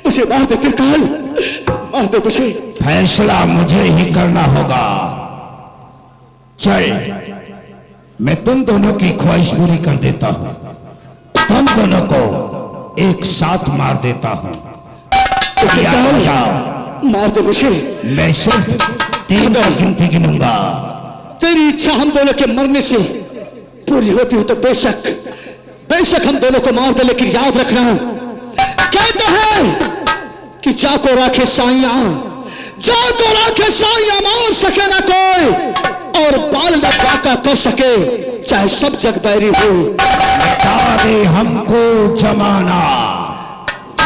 मुझे मार दे त्रिकाल, मार दे मुझे। फैसला मुझे ही करना होगा। चल, मैं तुम दोनों की ख्वाहिश पूरी कर देता हूं। तुम दोनों को एक साथ मार देता हूं। मार दे मुझे। मैं सिर्फ 3 की गिनती गिनूंगा। तेरी इच्छा हम दोनों के मरने से पूरी होती हो तो बेशक हम दोनों को मार दे, लेकिन याद रखना, कहते हैं कि जाको राखे साइया, जाको राखे साइया मार सके ना कोई, और बाल न बाका कर सके चाहे सब जग बैरी हो। बता दे हमको जमाना,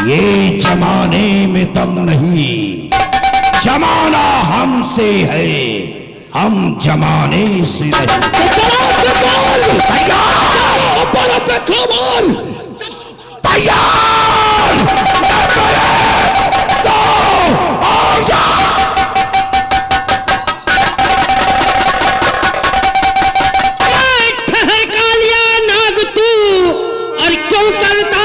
ये जमाने में दम नहीं। जमाना हमसे है, हम जमाने से नहीं। तैयार तो और जा। ठहर कालिया नाग तू, और क्यों करता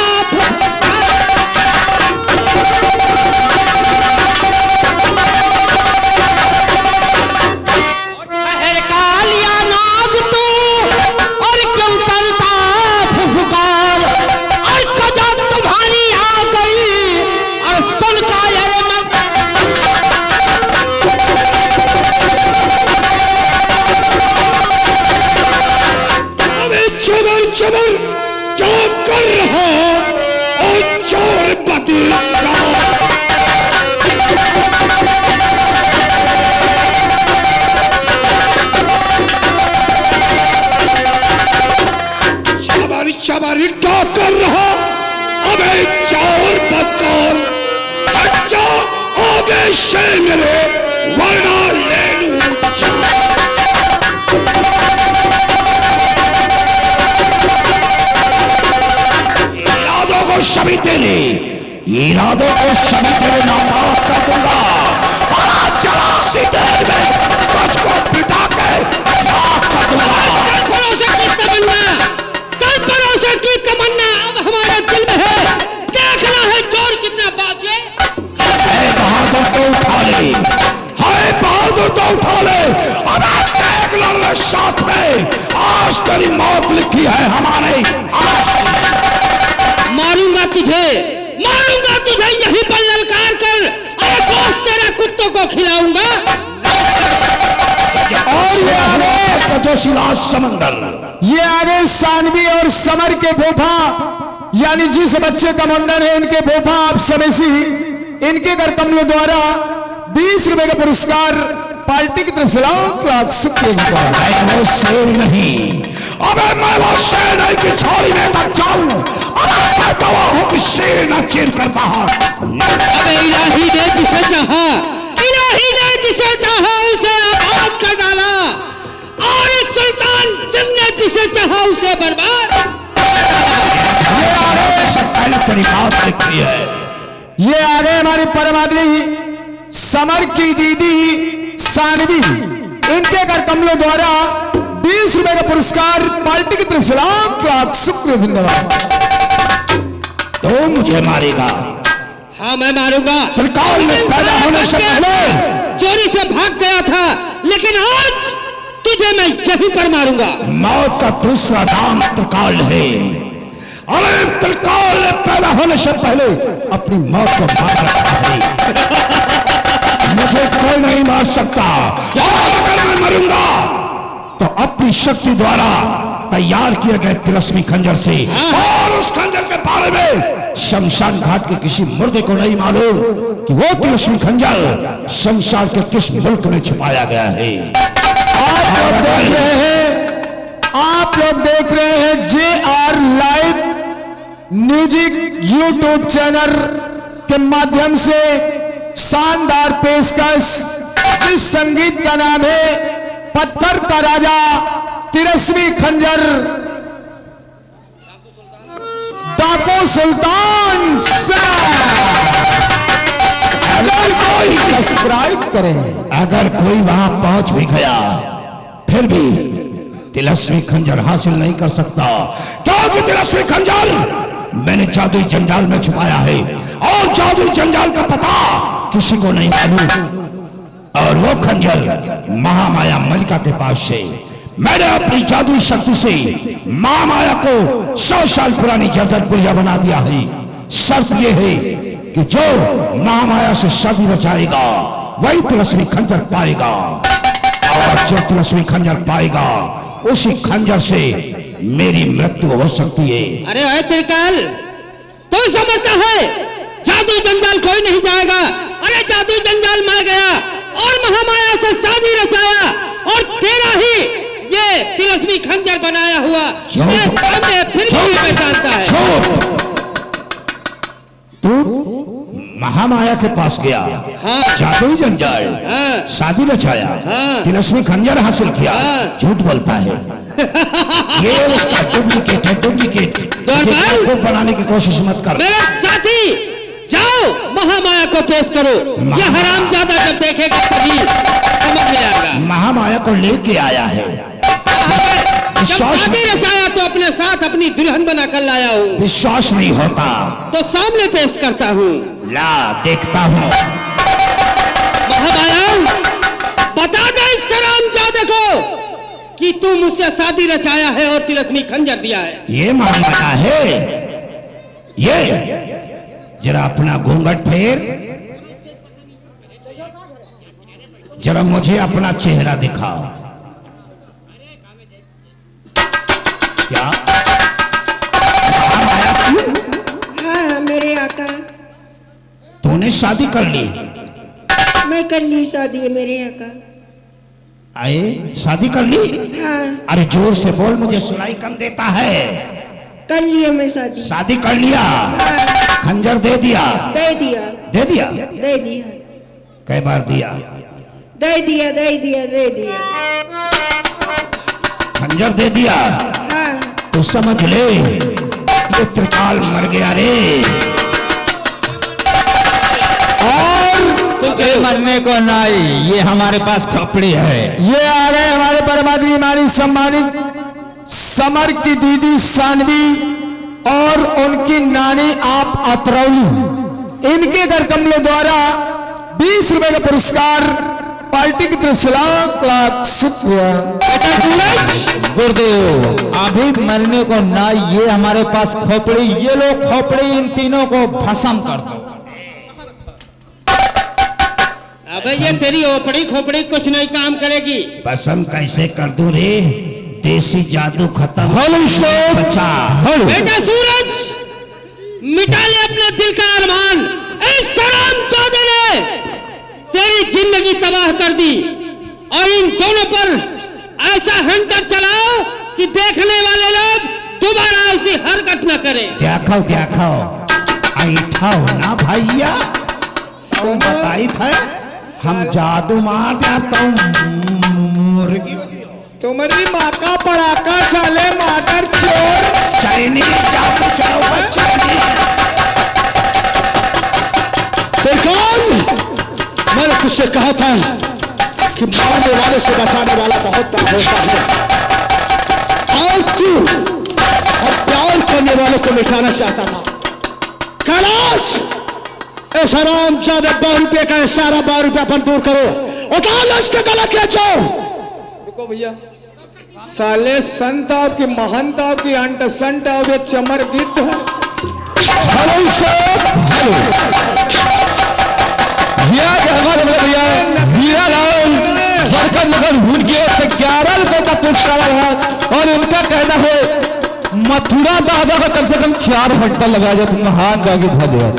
चमर क्या कर रहा और चोर पति चमारी क्या कर रहा? अबे चोर पत्थर, अच्छा आगे से मेरे वरना ले लूं। सभी तेरे इरादों को सभी तेरे नापाक कर दूंगा, और आज चला सी देर में तुझको पिटा के राख कर दूंगा। सर भरोसे की तमन्ना अब हमारे दिल में है। देखना है चोर कितना बाजे। है बहादुर तो उठा ले, है बहादुर तो उठा ले, और आज देख लड़ने साथ में। आज तेरी मौत लिखी है हमारे। मारूंगा तुझे यहीं पर ललकार कर, और गोश्त तेरा कुत्तों को खिलाऊंगा। और ये आगे जोशीला समंदर, ये आगे सानवी और समर के फोफा, यानी जिस बच्चे का मुंडन है इनके फोफा आप समय से इनके घर कमलों द्वारा 20 रुपए का पुरस्कार पार्टी की तरफ से लाख शुक्रिया। मैं वो शेर नहीं, अबे मैं वो शेर नहीं कि छोरी में तक जाऊं, और मैं गवाह हूं कि शेर न चीर कर बाहर। अबे इलाही ने जिसे चाहा, इलाही ने जिसे चाहा उसे आबाद कर डाला, और सुल्तान सिंह ने जिसे चाहा उसे बर्बाद। ये आगे से पहले तेरी बात लिखी है। ये आगे हमारी परमादली समर की दीदी सानवी, इनके घर कमलों द्वारा 20 रुपए का पुरस्कार पार्टी की तरफ से लाख शुक्रिया धन्यवाद। तो मुझे मारेगा? हाँ मैं मारूंगा। त्रिकाल में पैदा होने से पहले चोरी से भाग गया था, लेकिन आज तुझे मैं यहीं पर मारूंगा। मौत का दूसरा नाम त्रिकाल है। अरे त्रिकाल ने पैदा होने से पहले अपनी मौत को मार रखा है। मुझे कोई नहीं मार सकता, और अगर मैं मरूंगा तो अपनी शक्ति द्वारा तैयार किए गए तिलस्मी खंजर से, और उस खंजर के बारे में शमशान घाट के किसी मुर्दे को नहीं मालूम कि वो तिलस्मी खंजर संसार के किस मुल्क में छुपाया गया है। आप लोग देख रहे हैं JR live music YouTube channel के माध्यम से शानदार पेशकश। इस संगीत का नाम है पत्थर का राजा तिलस्मी खंजर, डाको सुल्तान। अगर कोई सब्सक्राइब करें। अगर कोई वहां पहुंच भी गया फिर भी तिलस्मी खंजर हासिल नहीं कर सकता, क्योंकि तिलस्मी खंजर मैंने जादुई जंजाल में छुपाया है। और जादुई जंजाल का पता किसी को नहीं मालूम। और वो खंजर महामाया मलिका के पास से मैंने अपनी जादुई शक्ति से महामाया को 100 साल पुरानी जर्जर पुड़िया बना दिया है। शर्त यह है कि जो महामाया से शादी रचाएगा वही तिलस्मी खंजर पाएगा, और जो तिलस्मी खंजर पाएगा उसी खंजर से मेरी मृत्यु हो सकती है। अरे है त्रिकाल, तो समझता है जादू जंजाल कोई नहीं जाएगा। अरे जादू जंजाल मर गया और महामाया से शादी रचाया, और तेरा ही ये तिलस्मी खंजर बनाया हुआ मेरे सामने फिर भी पहचानता है। तू महामाया के पास गया, हाँ। जादुई जंजाल, हाँ। शादी रचाया, हाँ। तिलस्मी खंजर हासिल किया, हाँ। झूठ बोलता है। ये उसका डुप्लीकेट है, डुप्लीकेट। को बनाने की कोशिश मत कर। मेरे साथी जाओ महामाया को पेश करो। ये हरामजादा जब देखेगा तभी समझ में आएगा। महामाया को लेके आया है। जब शादी रचाया तो अपने साथ अपनी दुल्हन बनाकर लाया हूँ। विश्वास नहीं होता तो सामने पेश करता हूँ। ला देखता हूँ। महामाया बता दे इस हरामजादे को कि तू मुझसे शादी रचाया है और तिलस्मी खंजर दिया है। ये महामाया है। ये जरा अपना घूंघट फेर, जरा मुझे अपना चेहरा दिखा। क्या हाँ मेरे आका, तूने शादी कर ली? मैं कर ली शादी है मेरे आका। आए शादी कर ली? हाँ अरे जोर से बोल, मुझे सुनाई कम देता है। कर लिया मैं शादी। शादी कर लिया? हाँ खंजर दे दिया? दे दिया। दे दिया? दे दिया। कई बार दिया? दे दिया दे दिया दे दिया। खंजर दे दिया? हाँ तो समझ ले ये त्रिकाल मर गया रे। और तुझे मरने को नहीं, ये हमारे पास खपड़ी है। ये आ गए हमारे परमात्मा सम्मानित समर की दीदी सानवी और उनकी नानी आप अतरौली। इनके घर कमलों द्वारा 20 रुपए का पुरस्कार पार्टी की तरफ से लाख शुक्रिया। गुरुदेव अभी मरने को ना, ये हमारे पास खोपड़ी, ये लोग खोपड़ी इन तीनों को भस्म कर दो। अबे ये तेरी ओपड़ी खोपड़ी कुछ नहीं काम करेगी। पसंद कैसे कर दूं रे? देसी जादू खत्म। बचा। बेटा सूरज मिटा ले अपने दिल का अरमान। इस हरामजादे ने तेरी जिंदगी तबाह कर दी, और इन दोनों पर ऐसा हंटर चलाओ कि देखने वाले लोग दोबारा ऐसी हरकत न करें। देखो देखो ऐठाओ ना भैया, तुम बताई थे हम जादू मार देता हूँ मुर्गी। तुम्हारी माँ का पड़ाका साले मादर चोर। चाइनीज जादू चलाओ चाइनीज। मैंने तुझसे कहा था कि मारने वाले से बचाने वाला बहुत बड़ा होता है, और तू और प्यार करने वालों को मिटाना चाहता था। कैलाश, इस हरामजादे 12 रुपये का सारा 12 रुपया अपन दूर करो। उठा लो इसका गला खींचो। रुको भैया, साले संत आपकी महंत आपकी अंट संत आप ये चमर गिद्ध है। हेलो सर, हमारे भैया हीरा लाल बरकत नगर भूल के 11 रुपए का पुरस्कार है, और उनका कहना है मथुरा दादा का कम से कम 4 घंटा लगा जाए तुम हाथ जाके धन्यवाद।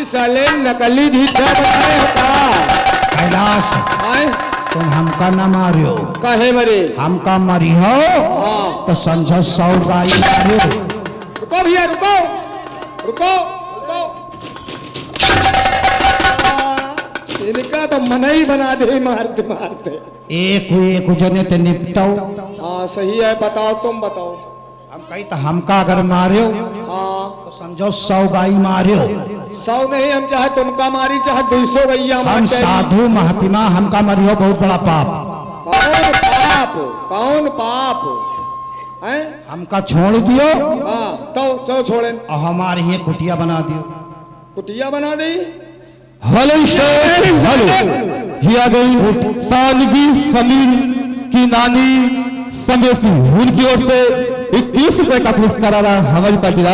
साले नकली ढीठा बताए होता। कैलाश तुम हमका ना मारियो। काहे मरे? हमका मरी हो तो समझो 100 गाई मारियो। रुको भैया रुको रुको रुको, इनका तो मन ही बना दे मारते मारते। एक जने ते निपटाओ। हाँ सही है, बताओ तुम बताओ। हम कही तो हमका अगर मारियो हाँ तो समझो 100 गाई मारियो। 100 नहीं, हम चाहे तुमका मारी चाहे 200 गैया हम मार। साधु महात्मा हमका मरियो बहुत बड़ा पाप। कौन पाप? कौन पाप? हैं? हमका छोड़ दियो हाँ तो चलो छोड़े और हमारे ये कुटिया बना दियो। कुटिया बना दी। Hello state, hello. ये आ गई सानवी समीर की नानी संदेशी, उनकी ओर से 21 रुपए का पुरस्कार आ रहा हमारी पार्टी का।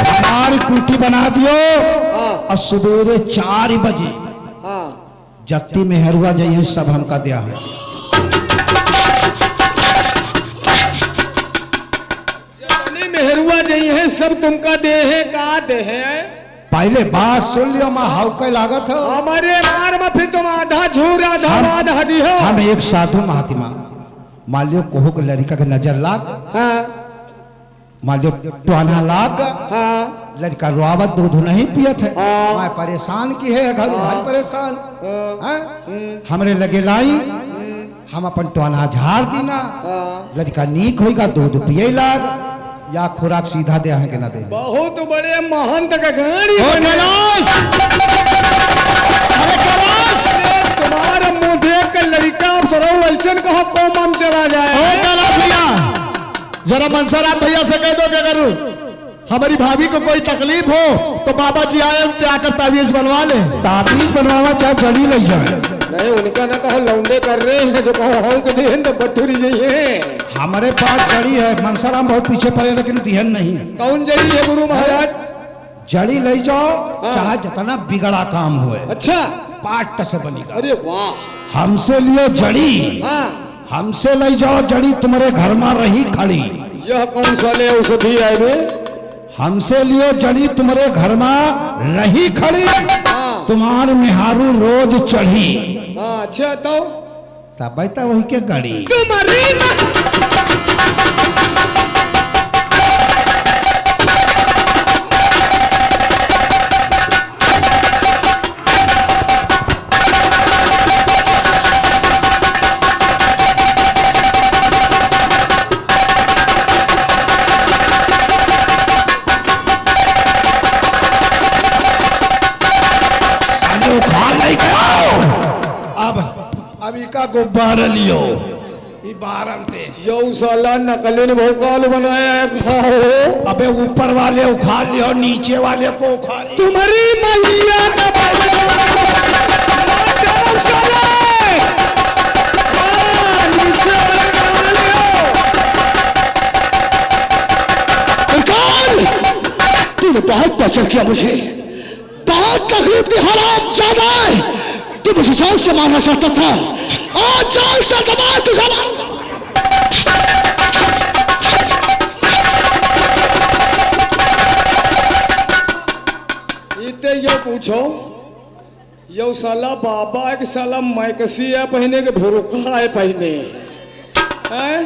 हमारी कुटी बना दियो हाँ और सवेरे 4 बजे हाँ जत्ती मेहरुआ जाइए सब हमका दिया है। जतनी मेहरुआ जई है सब तुमका दे है का दे है। पहले बात सुन लियो, मैं हाउ के लागत हो। हमारे मार में फिर तुम आधा झूर आधा दी हो। हम एक साधु महात्मा, मान लियो कोहो के लड़का के नजर लाग, हाँ मान लियो टोना लाग, हाँ लड़का रुआवत दूध नहीं पियत है, हाँ। मैं परेशान की है घर भाई परेशान हैं? हमरे लगे लाई, हम अपन टोना झाड़ दीना, लड़का नीक होगा दूध पिए लाग, या खुराक सीधा दे है कि ना दे। बहुत बड़े महंत का गाड़ी ओ बने। कैलाश! अरे कैलाश! तुम्हारा मुंह देख कर लड़का सरो ऐसे कहो कोमम चला जाए। ओ कैलाश भैया, जरा मनसाराम भैया से कह दो कि अगर हमारी भाभी को कोई तकलीफ हो तो बाबा जी आए आकर ताबीज बनवा ले। ताबीज बनवावा चाहे जड़ी ले जाए। नहीं उनका ना कहो लौंडे कर रहे हैं, जो कहो हम के दिहन तो बटूरी जाइए। हमारे पास जड़ी है, मनसाराम बहुत पीछे पड़े लेकिन दिहन नहीं। कौन जड़ी है गुरु महाराज? जड़ी ले जाओ चाहे जितना बिगड़ा काम हुए, अच्छा पाट से बनेगा। अरे वाह। हमसे लियो जड़ी, हाँ हमसे ले जाओ जड़ी, तुम्हारे घर में रही खड़ी। यह कौन सा ले औषधि आए बे? हमसे लियो जड़ी, तुम्हारे घर में रही खड़ी, हाँ तुम्हार मेहारू रोज चढ़ी, हाँ अच्छा तो तब बैठा वही के गड़ी। तुम्हारी अब इका गुब्बारा लियो, ई बारम ते यौ साला नकली ने भोकाल बनाया है खाओ। अबे ऊपर वाले उखाड़ लियो, नीचे वाले को उखाड़ लियो। तुम्हारी मैया का तूने बहुत टॉर्चर किया मुझे, बहुत तकलीफ दी, हराम ज्यादा है। तू मुझे जान से मारना चाहता था, आज जान से दबा तुझे इते यो पूछो, यो साला बाबा है कि साला मैकसी है पहने के भुरुका है पहने हैं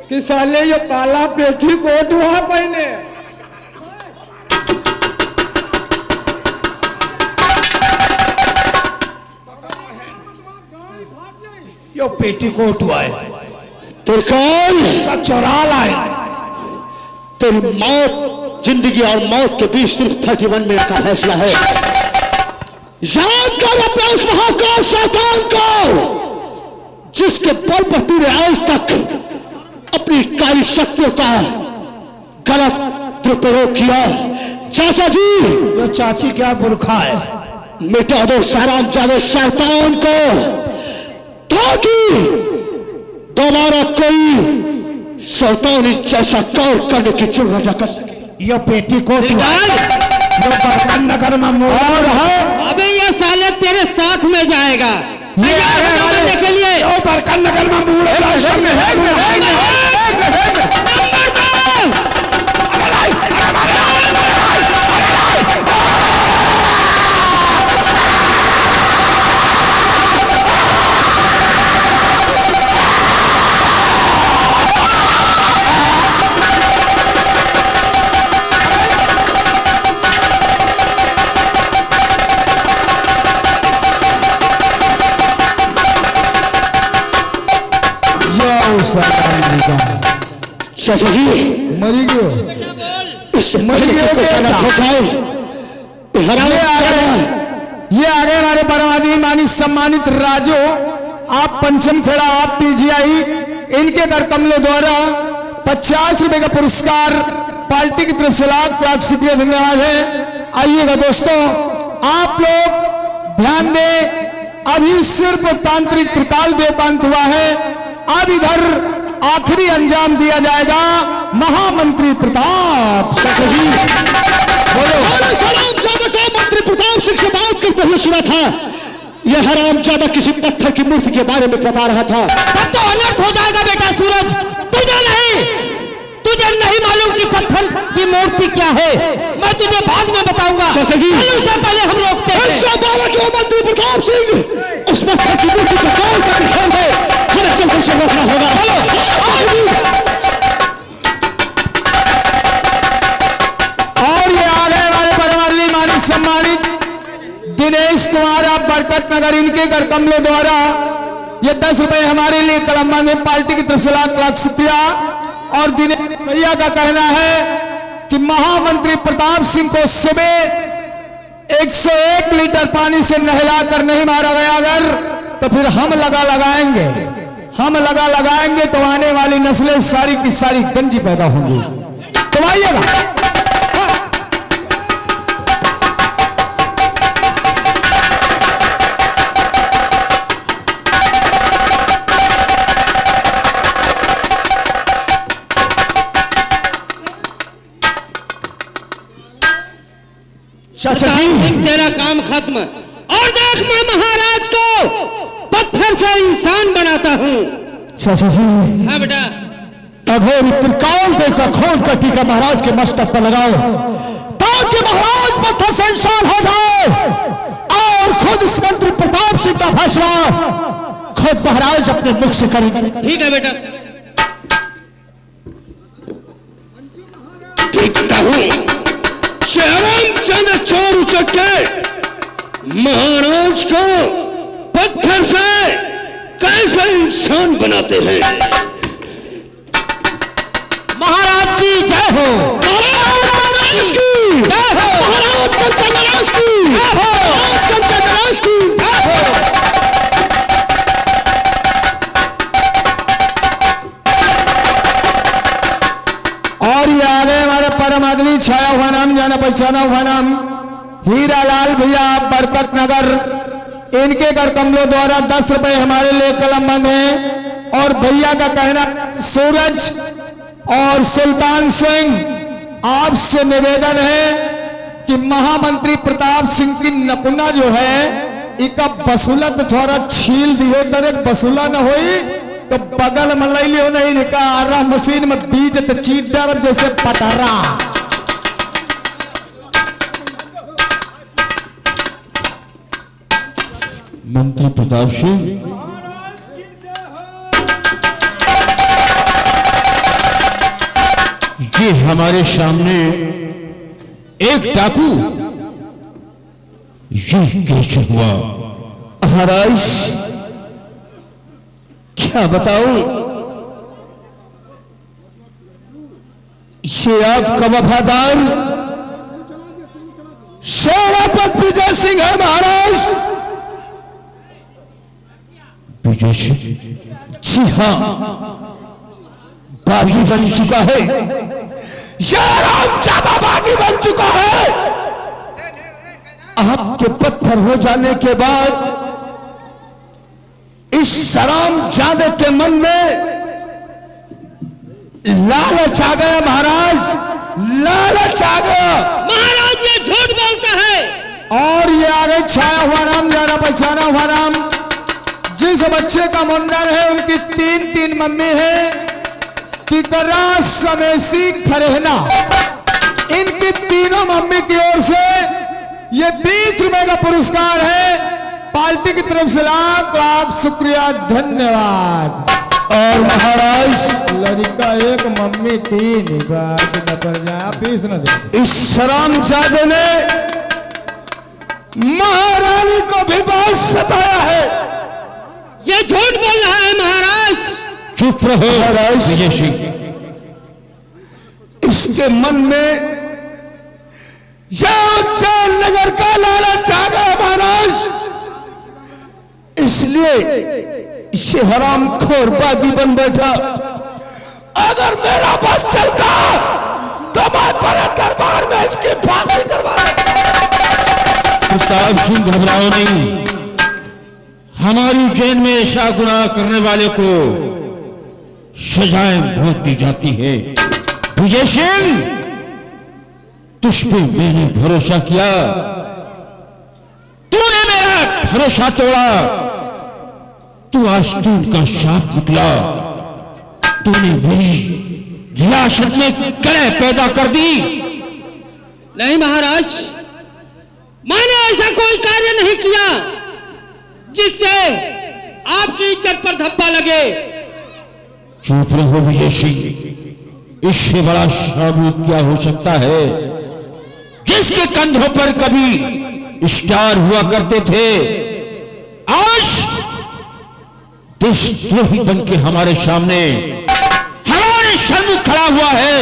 कि साले यो काला पेटी कोट हुआ पहने। यो पेटी कोट हुआ है, त्रिकाल का चौरा लाए। तेरी मौत, जिंदगी और मौत के बीच सिर्फ 31 मिनट का फैसला है। याद कर अपने उस महाकाल शैतान को जिसके बल पर तूने आज तक अपनी कार्य शक्तियों का गलत दुरुपयोग किया। चाचा जी, यो चाची क्या बुरखा है, मिटा दो साराम जादे शैतान को, ताकि दोबारा कोई शैतानी जैसा कौर करने की जरूरत न कर सके। यो पेटी कोट हुआ है, यो बर्तन नगर में मोड़ है। अबे ये साले तेरे साथ में जाएगा ये के लिए। यो बर्तन नगर में मोड़ है। चाचा जी, मरी गयो। इससे मरी गयो को जाना खोजाए। ये आ गए हमारे परमात्मा मानी सम्मानित राजो, आप पंचम खेड़ा, आप पीजीआई, इनके कर कमलों द्वारा 50 रुपए का पुरस्कार पार्टी की तरफ से लाख शुक्रिया धन्यवाद है। आइएगा दोस्तों, आप लोग ध्यान दें, अभी सिर्फ तांत्रिक त्रिकाल देवकांत हुआ है। अब इधर आखिरी अंजाम दिया जाएगा महामंत्री प्रताप सिंह जी। बोलो। हरामजादा का मंत्री प्रताप सिंह से बात करते हुए सुना था, यह हरामजादा किसी पत्थर की मूर्ति के बारे में बता रहा था। तब तो अनर्थ हो जाएगा बेटा सूरज। तुझे नहीं मालूम कि पत्थर की मूर्ति क्या है। मैं तुझे बाद में बताऊंगा। उससे पहले हम रोकते हैं। मंत्री प्रताप सिंह उस पत्थर की मूर्ति को कौन सा ध्यान है, हमें चलकर से रोकना होगा। और ये आ गए हमारे परमाली मानिक सम्मानित दिनेश कुमार आप बरकत नगर, इनके घर कमलों द्वारा ये 10 रुपए हमारे लिए कलम्बा में पार्टी की तरफ से लाख शुक्रिया। और दिनेश भैया का कहना है कि महामंत्री प्रताप सिंह को सुबह 101 लीटर पानी से नहलाकर नहीं मारा गया अगर, तो फिर हम लगा लगाएंगे तो आने वाली नस्लें सारी की सारी गंजी पैदा होंगी। तो आइएगा। चाचा जी तेरा काम खत्म। और देख, मैं महाराज को पत्थर से इंसान बनाता हूँ। चाचा जी हाँ बेटा। अघोर त्रिकाल देकर खोल का टीका महाराज के मस्तक पर लगाओ, ताकि महाराज पत्थर से इंसान हो जाए और खुद इस मंत्री प्रताप सिंह का फैसला खुद महाराज अपने मुख से करेंगे। ठीक है बेटा। देखता हूँ हरामजादा चोर उचक के महाराज को पत्थर से कैसे इंसान बनाते हैं। महाराज की जय हो। महाराज की जय हो। महाराज कंचनराज की जय हो। महाराज कंचनराज की जय हो। और ये आ गए हमारे परम आदमी छाया हुआ नाम, जाना पहचाना हुआ नाम हीरा लाल भैया बरकत नगर, इनके घर कमलों द्वारा 10 रुपए हमारे लिए कलमबंद है। और भैया का कहना, सूरज और सुल्तान सिंह, आपसे निवेदन है कि महामंत्री प्रताप सिंह की नकुना जो है इका बसूला तो थोड़ा छील दियो, डायरेक्ट बसूला न होई तो बगल में ले लियो नहीं निका आरा मशीन में बीज तो चीट डाल जैसे पटारा। मंत्री प्रताप सिंह, ये हमारे सामने एक डाकू, ये कैसे हुआ? महाराज क्या बताऊं, ये आपका वफादार सेनापति विजय सिंह है महाराज। विजय सिंह? जी हाँ, बागी बन चुका है, ज्यादा बागी बन चुका है। आपके पत्थर हो जाने के बाद इस हरामजादे के मन में लालच आ गया महाराज, लालच आ गया। महाराज ये झूठ बोलता है। और ये आगे छाया हुआ नाम, जाना पहचाना हुआ नाम, जिस बच्चे का मुंडन है उनकी 3 मम्मी है, टिकरा समेसी खरेहना, इनकी तीनों मम्मी की ओर से ये 20 रुपए का पुरस्कार है। पार्टी की तरफ से लाख शुक्रिया धन्यवाद। और महाराज लड़का एक मम्मी 3 न कर जाए, फीस न दे। इस हरामजादे ने महारानी को भी बहुत सताया है। ये झूठ बोल रहा है महाराज। चुप रहो महाराज। विजय सिंह, इसके मन में उज्जैन नगर का लालच आ गया महाराज, इसलिए इसे हरामखोर बागी बन बैठा। अगर मेरा बस चलता तो मैं बड़े दरबार में इसकी फांसी करवा देता। प्रताप सिंह घबराओ नहीं, हमारी जेल में ऐसा गुनाह करने वाले को सजाएं बहुत दी जाती है। विजय सिंह, तुझ पे मैंने भरोसा किया, तूने मेरा भरोसा तोड़ा, तू आस्तीन का शाप निकला, तूने मेरी रियासत में कलह पैदा कर दी। नहीं महाराज, मैंने ऐसा कोई कार्य नहीं किया जिससे आपकी इज्जत पर धब्बा लगे। चुप रहो विजय सिंह, इससे बड़ा साबूत क्या हो सकता है? जिसके कंधों पर कभी स्टार हुआ करते थे, आज देशद्रोही बन के हमारे सामने हमारे सम्मुख खड़ा हुआ है।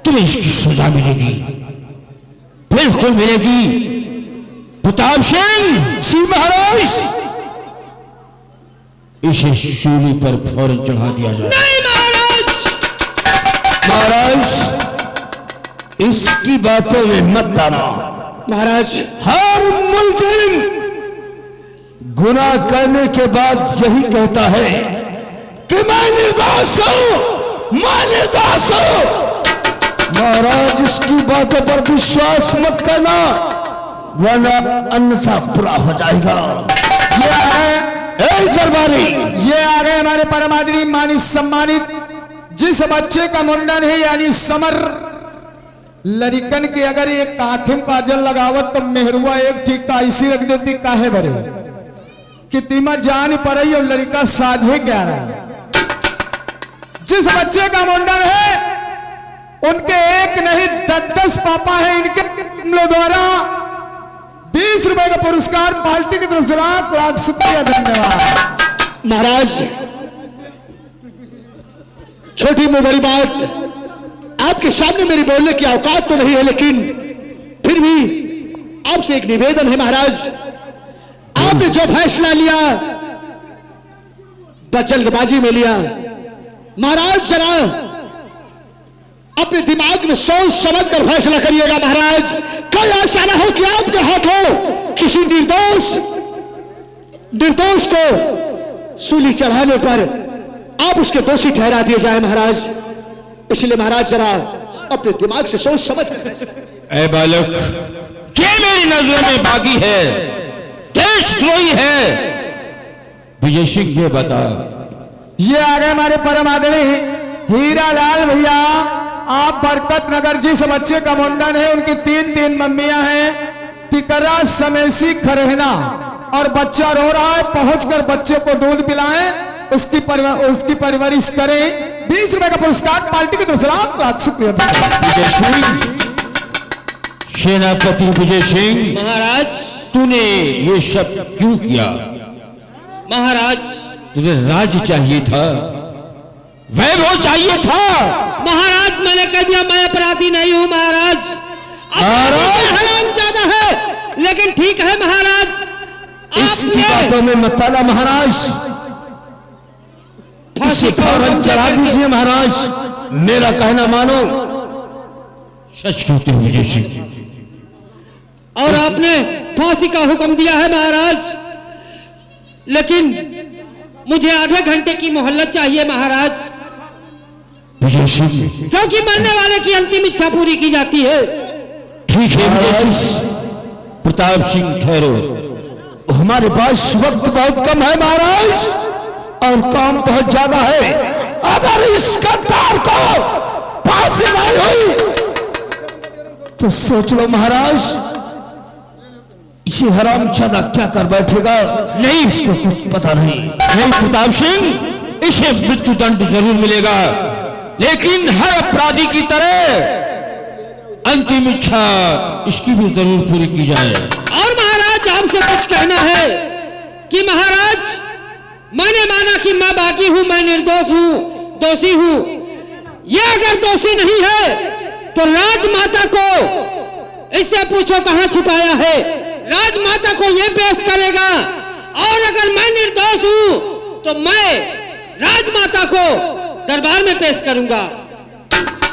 तुम्हें इसकी सजा मिलेगी, बिल्कुल मिलेगी। प्रताप सिंह, जी महाराज। इसे शूली पर फौरन चढ़ा दिया जाए। नहीं महाराज, महाराज, इसकी बातों में मत आना। महाराज, हर मुल्जिम गुनाह करने के बाद यही कहता है कि मैं निर्दोष हूं, मैं निर्दोष हूं। महाराज, इसकी बातों पर विश्वास मत करना, वरना अन्यथा बुरा हो जाएगा। ये है दरबारी, ये आ गए हमारे परम आदरणीय मानित सम्मानित जिस बच्चे का मुंडन है यानी समर लड़कन के अगर एक काठिम काजल लगावत तो मेहरुआ एक ठीक का ऐसी रख देती काहे भरे कि तीमा जान पड़ई और लड़का साझे क्या रहा। जिस बच्चे का मुंडन है उनके एक नहीं 10-10 पापा है। इनके द्वारा 20 रुपए का पुरस्कार पार्टी की तरफ से लाख शुक्रिया, धन्यवाद। महाराज, छोटी में बड़ी बात आपके सामने मेरी बोलने की औकात तो नहीं है, लेकिन फिर भी आपसे एक निवेदन है महाराज। आपने जो फैसला लिया बस जल्दबाजी में लिया। महाराज, जरा अपने दिमाग में सोच समझ कर फैसला करिएगा महाराज। कल ऐसा ना हो कि आपके हाथों किसी निर्दोष को सूली चढ़ाने पर आप उसके दोषी ठहरा दिए जाए महाराज। इसलिए महाराज जरा अपने दिमाग से सोच समझ कर। ऐ बालक, ये मेरी नजरों में बागी है, देशद्रोही है। विजय सिंह, ये बता। ये आ गए हमारे परम आदरणीय हीरा लाल भैया। आप बरकत नगर जिस बच्चे का मुंडन है उनकी 3 मम्मियां हैं, टिकरा, समेसी, खरहना, और बच्चा रो रहा है। पहुंचकर बच्चे को दूध पिलाएं, उसकी परवरिश करें। 20 रुपए का पुरस्कार पार्टी की तरफ से लाख शुक्रिया। विजय सिंह, सेनापति विजय सिंह, महाराज, तूने ये सब क्यों किया? महाराज, तुझे राज चाहिए था, वैभव चाहिए था। महाराज, मैंने कह दिया मैं अपराधी नहीं हूं महाराज। हरामजादा है, लेकिन ठीक है महाराज, इसकी बातों में मत आना महाराज। इसे फौरन चढ़ा दीजिए महाराज, मेरा कहना मानो। सच कहते हो विजय सिंह, और आपने फांसी का हुक्म दिया है महाराज, लेकिन मुझे आधे घंटे की मोहल्लत चाहिए महाराज, विजय सिंह। क्योंकि मरने वाले की अंतिम इच्छा पूरी की जाती है। ठीक है विजय सिंह। प्रताप सिंह, ठहरो, हमारे पास वक्त बहुत कम है महाराज, और काम बहुत ज्यादा है। अगर इस गद्दार को फांसी नहीं हुई तो सोच लो महाराज, ये हरामजादा क्या कर बैठेगा। नहीं, इसको कुछ पता नहीं। नहीं प्रताप सिंह, इसे मृत्यु दंड जरूर मिलेगा, लेकिन हर अपराधी की तरह अंतिम इच्छा इसकी भी जरूर पूरी की जाए। और महाराज, आपसे कुछ कहना है कि महाराज, मैंने माना कि मैं बागी हूं, मैं निर्दोष हूं, दोषी हूं। ये अगर दोषी नहीं है तो राजमाता को इससे पूछो कहां छिपाया है, राजमाता को ये पेश करेगा। और अगर मैं निर्दोष हूं तो मैं राजमाता को दरबार में पेश करूंगा।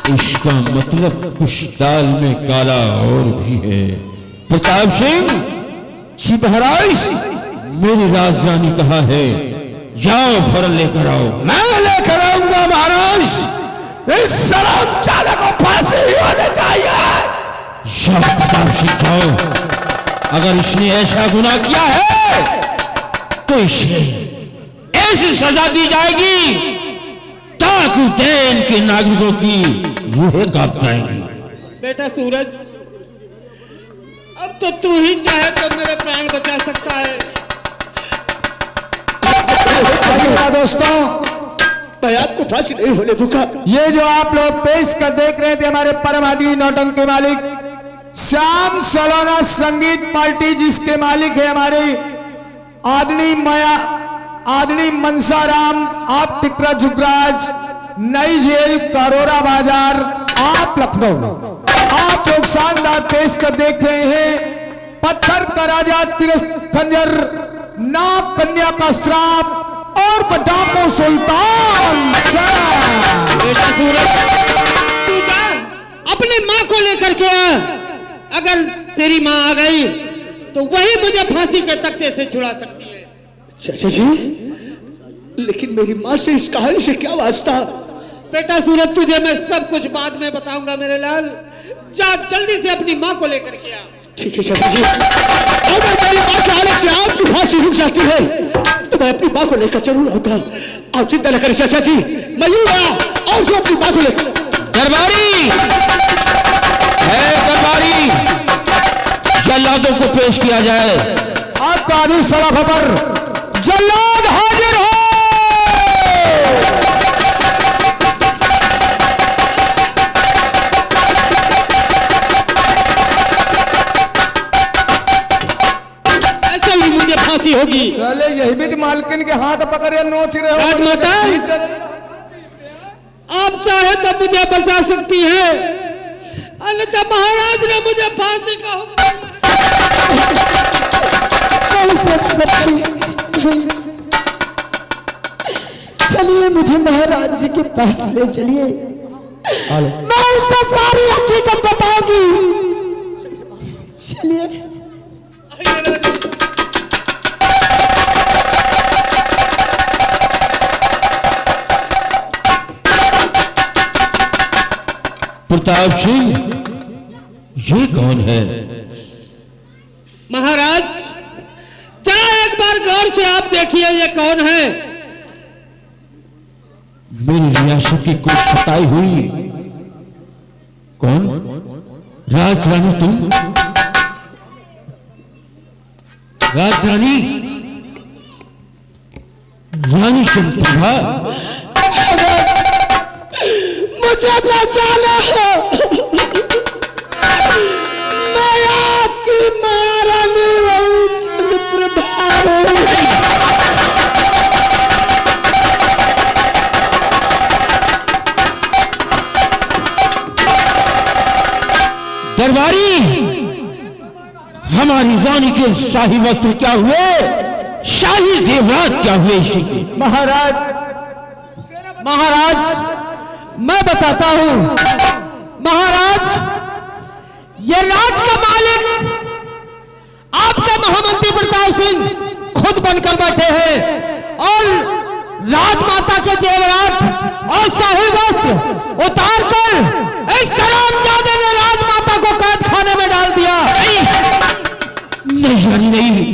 इसका मतलब कुछ दाल में काला और भी है। प्रताप सिंह जी महाराज, मेरी राजरानी कहाँ है? जाओ फौरन लेकर आओ। मैं लेकर आऊंगा महाराज। इस सलाम चाचा को फांसी ही होनी चाहिए। जाओ प्रताप सिंह जाओ। अगर इसने ऐसा गुनाह किया है तो इसे ऐसी सजा दी जाएगी ताकि उज्जैन के नागरिकों की रूहें कांप जाएंगी। बेटा सूरज, अब तो तू ही चाहे तो मेरे प्राण बचा सकता है। दोस्तों, मैं आपको फांसी नहीं होने दूंगा। ये जो आप लोग पेश कर देख रहे थे हमारे परम आदि नौटंक के मालिक श्याम सलोना संगीत पार्टी, जिसके मालिक है हमारे आदरणीय मनसाराम, आप टिकरा जुगराज, नई जेल, करोरा बाजार, आप लखनऊ। आप लोग शानदार पेश कर देख रहे हैं पत्थर का राजा, तिरस्क खंजर, नाग कन्या का श्राप और पटाखों सुल्तान। बेटा सूरज, तू जा अपनी माँ को लेकर के आ। अगर तेरी माँ आ गई तो वही मुझे फांसी के तख्ते से छुड़ा सकती है। चाचा जी, लेकिन मेरी माँ से इस कहानी से क्या वास्ता? बेटा सूरज, तुझे मैं सब कुछ बाद में बताऊंगा मेरे लाल। जा जल्दी से अपनी माँ को लेकर के आ। ठीक है चाचा जी, अगर मेरी माँ के आने से आपकी फांसी रुक जाती है तो मैं अपनी माँ को लेकर जरूर आऊंगा। आप चिंता न करें चाचा जी, मैं यूं आया और जो अपनी माँ को लेकर। दरबारी है, दरबारी, जल्लादों को पेश किया जाए। आपका आदेश सलाह पर जल्लाद हाजिर हो। ऐसे ही मुझे फांसी होगी। पहले यही भी मालकिन के हाथ पकड़े नोच रहे हो। राजमाता, आप चाहे तो मुझे बचा सकती है, अन्यथा महाराज ने मुझे फांसी का हुक्म। चलिए मुझे महाराज जी के पास ले चलिए, मैं उसे सारी हकीकत बताऊंगी। चलिए। प्रताप सिंह, ये कौन है? महाराज, जरा एक बार गौर से आप देखिए ये कौन है। मेरी रियासत की कोई सताई हुई। कौन? राजरानी तुम? राजरानी, रानी चंद्रप्रभा, मुझे बचाना है। मैं आपकी महारानी वही चंद्रप्रभा हूं। दरबारी, हमारी रानी के शाही वस्त्र क्या हुए? शाही जेवरात क्या हुए इसी के? महाराज, मैं बताता हूं। महाराज, ये राज का मालिक आपका महामंत्री प्रताप सिंह खुद बनकर बैठे हैं और राजमाता के जेवरात और शाही वस्त्र उतारकर इस सलामजादे ने राजमाता को कैद खाने में डाल दिया। नहीं, नहीं,